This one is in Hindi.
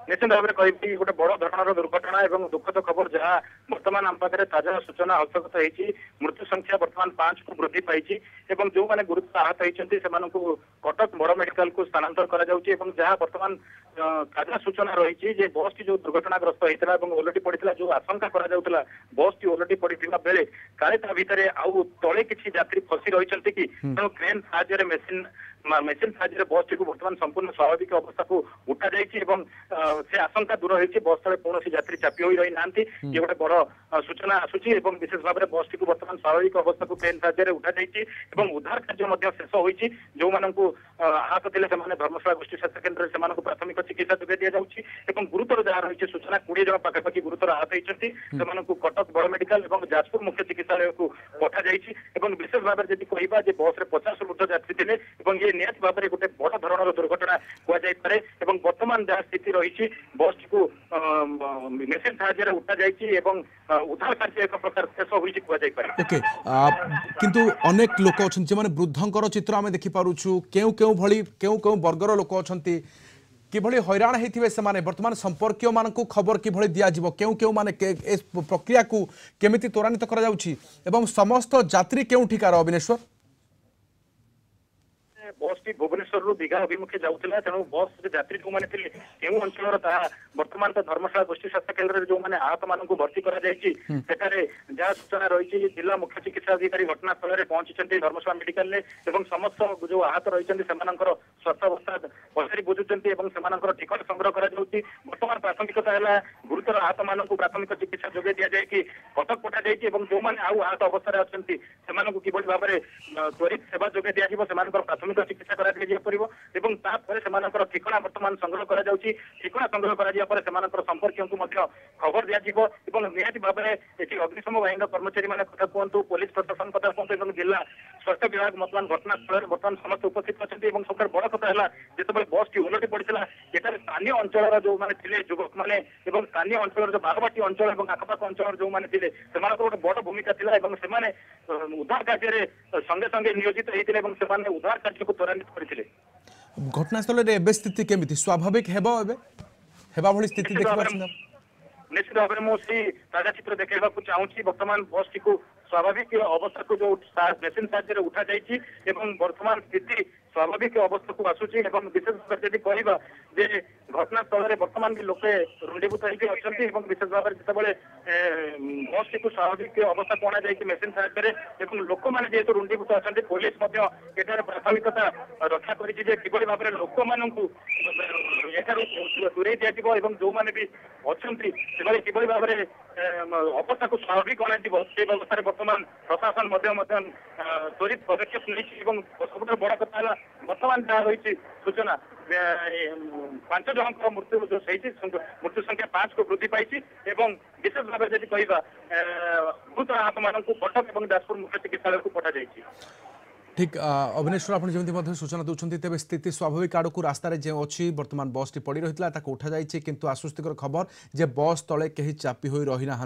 निश्चित भाव में कहि गोटे बड़ धरणर दुर्घटना और दुखद खबर जहाँ बर्तमान आम पाखे ताजा सूचना हस्तगत होती मृत्यु संख्या बर्तमान 5 को वृद्धि पाई जो मैंने गुरुतर आहत होती कटक बड़ मेडिकल को स्थानांतर करा जहाँ बर्तमान ताजा सूचना रही बस टी जो दुर्घटनाग्रस्त होता है ओलटी पड़ा जो आशंका करा बस टी ओलटी पड़ा बेले काले ता भितर आउ तले किसी यात्री फसी रही कि क्रेन साहाय्य मेसीन साहाय्य बस टी बर्तमान संपूर्ण स्वाभाविक अवस्था को उठा जाइए से आशंका दूर होती बस तले कौन यात्री चापी हो रही ना ये गोटे बड़ सूचना आसूची विशेष भाव में बस टी बर्तमान स्वाभाविक अवस्था को क्रेन साहाय्य उठा जाइए उद्धार कार्य शेष होती जो आहत थे धर्मशाला गोष्ठी स्वास्थ्य केन्द्र से प्राथमिक चिकित्सा जोगे दि जाऊँगी गुरुतर जहाँ रही सूचना 20 जन पाखापाखि गुरुतर आहत होती कटक बड़ मेडिकल और जाजपुर मुख्य चिकित्सालय को पठा जाइए विशेष भाव में जब कह बस में 50 ऊर्ध्व यात्री थे ये निहत भाव में गोटे बड़ धरणर दुर्घटना कहुपे बर्तमान जहाँ स्थिति रही बस टी को मेसीन साहाय्य उठा जाइए उद्धार कार्य एक प्रकार शेष होपे किंतु अनेक लोक अच्छा जो वृद्धंकर चित्र आम देखिपुँ केउ वर्गर लोक अच्छा किभली हैरान होते से बर्तमान संपर्क मान खबर किभली दिज्व केउ माने प्रक्रिया को केमिति त्वरान्वित करा समस्त यात्री केउठिकार अविनेश्वर बस टी भुवनेश्वर दीघा अभिमुखे जाऊला तेणु बस यात्री जो मैंने केउ अंचल बर्तमान तो धर्मशाला गोष्ठी स्वास्थ्य केन्द्र जो मैंने आहत मान भर्ती कर जहाँ सूचना रही जिला मुख्य चिकित्सा अधिकारी घटनास्थल में पहुंची धर्मशाला मेडिकल समस्त जो आहत रही स्वास्थ्य अवस्था पचारि बुझुंट टिकट संग्रह कर बर्तमान प्राथमिकता है गुरुतर आहत मान प्राथमिक चिकित्सा जोगे दि जाए कटक पठा जाइए जो मैंने आउ आहत अवस्था अच्छा से किभली भाव में त्वरित सेवा जोगे दिज्व से प्राथमिक चिकित्सा करा ठिकना बर्तमान संग्रह करा ठिकना संग्रह कर संपर्क को खबर दिज्व निहत भाव में अग्निशम बाहिनी कर्मचारी मैंने कथा कहतु पुलिस प्रशासन कथा कहतु जिला स्वास्थ्य विभाग बर्तमान घटनास्थल बर्तमान समस्त उपस्थित अच्छा सब बड़ कथा है जिते बस टी ओलटी पड़ा एटार स्थानीय अंचल जो मैंने युवक मैंने स्थानीय अंचल जो बारवाटी अंचल और आखपाख अंचल जो मैंने गोटे बड़ भूमिका था उद्धार कार्य संगे संगे नियोजित होते उद्धार कार्य को त्वरान्वित करते घटनास्थल में स्थिति केमिति स्वाभाविक स्थिति निश्चित भाव में मुझे ताजा चित्र देखा चाहूँगी बर्तमान बस टी को स्वाभाविक अवस्था को जो मेसीन साहाय्य उठा जाइए वर्तमान स्थिति स्वाभाविक अवस्था को आसूची विशेष भाव जब कहवा जे घटनास्थल में बर्तमान भी लोके रुंडीभूत अच्छा विशेष भाव में जिते बस टी को स्वाभाविक अवस्था को अणाई मेसीन साहाय्य लोक मैंने जेहेतु रुंडीभूत अच्छा पुलिस प्राथमिकता रक्षा कर भाव में लोक मानू दूरे दिज्व जो मैंने भी अच्छा किभली भाव में अवस्था को स्वाभाविक अणाइव से अवस्था बर्तमान प्रशासन त्वरित पदक्षेप नहीं सब बड़ कथा है बर्तमान जहाँ रही सूचना 5 जन मृत्यु जो मृत्यु संख्या 5 को वृद्धि पाई विशेष भाव जब कह गुरुतर आहत मान कटक और जाजपुर मुख्य चिकित्सालय को पठा जाइए ठीक अविनेश्वर आप जमी सूचना दूसरी तेज स्थिति स्वाभाविक आड़ को रास्तार जो अच्छी बर्तमान बस टी पड़ रही उठा जाइए किंतु आश्वस्तिकर खबर जे बस तले कहीं चापी हो रही ना।